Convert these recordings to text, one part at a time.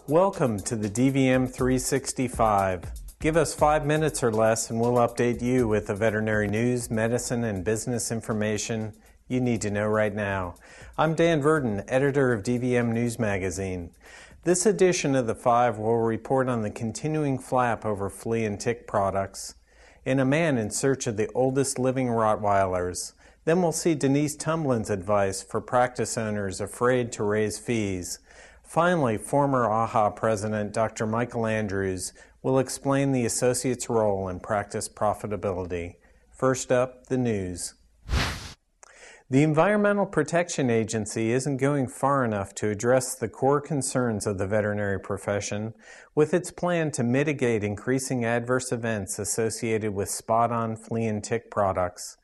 Welcome to the dvm360. Give us 5 minutes or less and we'll update you with the veterinary news, medicine, and business information you need to know right now. I'm Dan Verdon, editor of DVM News Magazine. This edition of the 5 will report on the continuing flap over flea and tick products, and a man in search of the oldest living Rottweilers. Then we'll see Denise Tumblin's advice for practice owners afraid to raise fees. Finally, former AAHA President Dr. Michael Andrews will explain the associate's role in practice profitability. First up, the news. The Environmental Protection Agency isn't going far enough to address the core concerns of the veterinary profession with its plan to mitigate increasing adverse events associated with spot-on flea and tick products.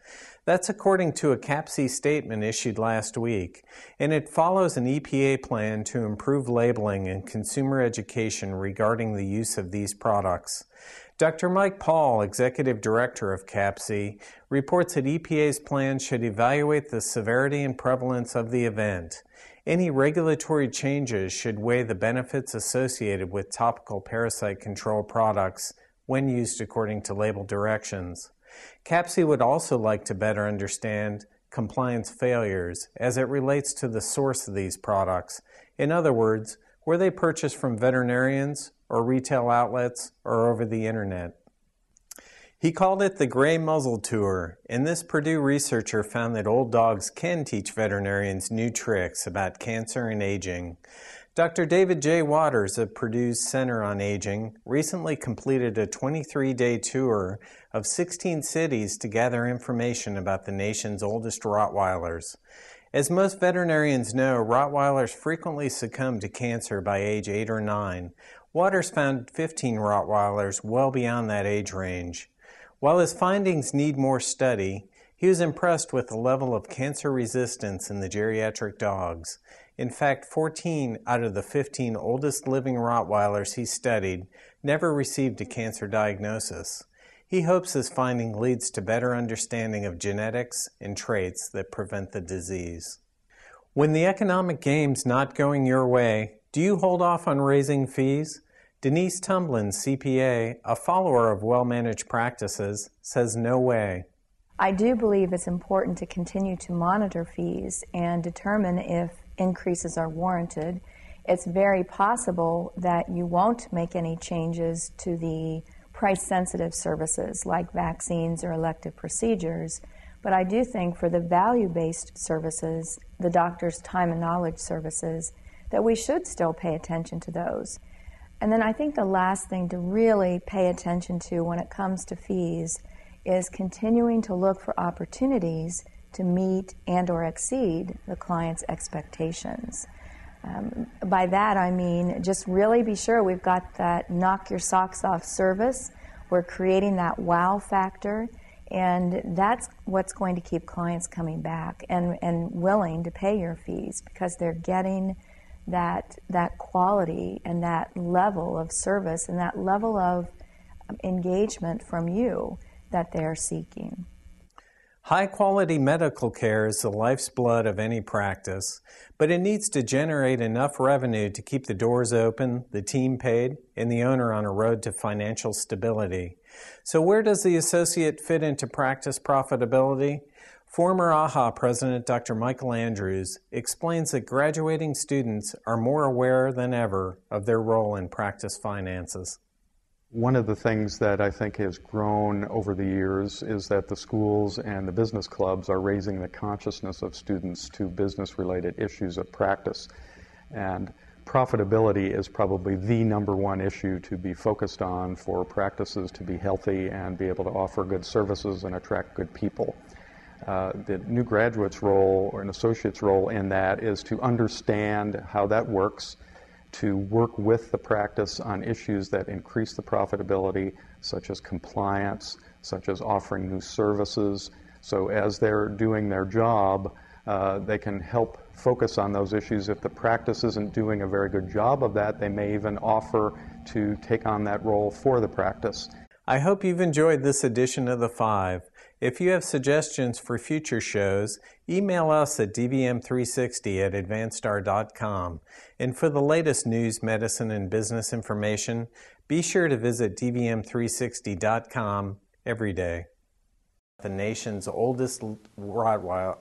That's according to a CAPC statement issued last week, and it follows an EPA plan to improve labeling and consumer education regarding the use of these products. Dr. Mike Paul, Executive Director of CAPC, reports that EPA's plan should evaluate the severity and prevalence of the event. Any regulatory changes should weigh the benefits associated with topical parasite control products when used according to label directions. CAPC would also like to better understand compliance failures as it relates to the source of these products. In other words, were they purchased from veterinarians or retail outlets or over the internet? He called it the Gray Muzzle Tour, and this Purdue researcher found that old dogs can teach veterinarians new tricks about cancer and aging. Dr. David J. Waters of Purdue's Center on Aging recently completed a 23-day tour of 16 cities to gather information about the nation's oldest Rottweilers. As most veterinarians know, Rottweilers frequently succumb to cancer by age 8 or 9. Waters found 15 Rottweilers well beyond that age range. While his findings need more study, he was impressed with the level of cancer resistance in the geriatric dogs. In fact, 14 out of the 15 oldest living Rottweilers he studied never received a cancer diagnosis. He hopes his finding leads to better understanding of genetics and traits that prevent the disease. When the economic game's not going your way, do you hold off on raising fees? Denise Tumblin, CPA, a follower of well-managed practices, says no way. I do believe it's important to continue to monitor fees and determine if increases are warranted. It's very possible that you won't make any changes to the price-sensitive services like vaccines or elective procedures, but I do think for the value-based services, the doctor's time and knowledge services, that we should still pay attention to those. And then I think the last thing to really pay attention to when it comes to fees is continuing to look for opportunities to meet and or exceed the client's expectations. By that I mean just really be sure we've got that knock your socks off service. We're creating that wow factor, and that's what's going to keep clients coming back and willing to pay your fees because they're getting that quality and that level of service and that level of engagement from you that they're seeking. High-quality medical care is the life's blood of any practice, but it needs to generate enough revenue to keep the doors open, the team paid, and the owner on a road to financial stability. So where does the associate fit into practice profitability? Former AAHA President Dr. Michael Andrews explains that graduating students are more aware than ever of their role in practice finances. One of the things that I think has grown over the years is that the schools and the business clubs are raising the consciousness of students to business-related issues of practice. And profitability is probably the #1 issue to be focused on for practices to be healthy and be able to offer good services and attract good people. The new graduate's role or an associate's role in that is to understand how that works, to work with the practice on issues that increase the profitability, such as compliance, such as offering new services. So as they're doing their job, they can help focus on those issues. If the practice isn't doing a very good job of that, they may even offer to take on that role for the practice. I hope you've enjoyed this edition of The 5. If you have suggestions for future shows, email us at dvm360@advancedstar.com. And for the latest news, medicine, and business information, be sure to visit dvm360.com every day. The nation's oldest Rottweiler.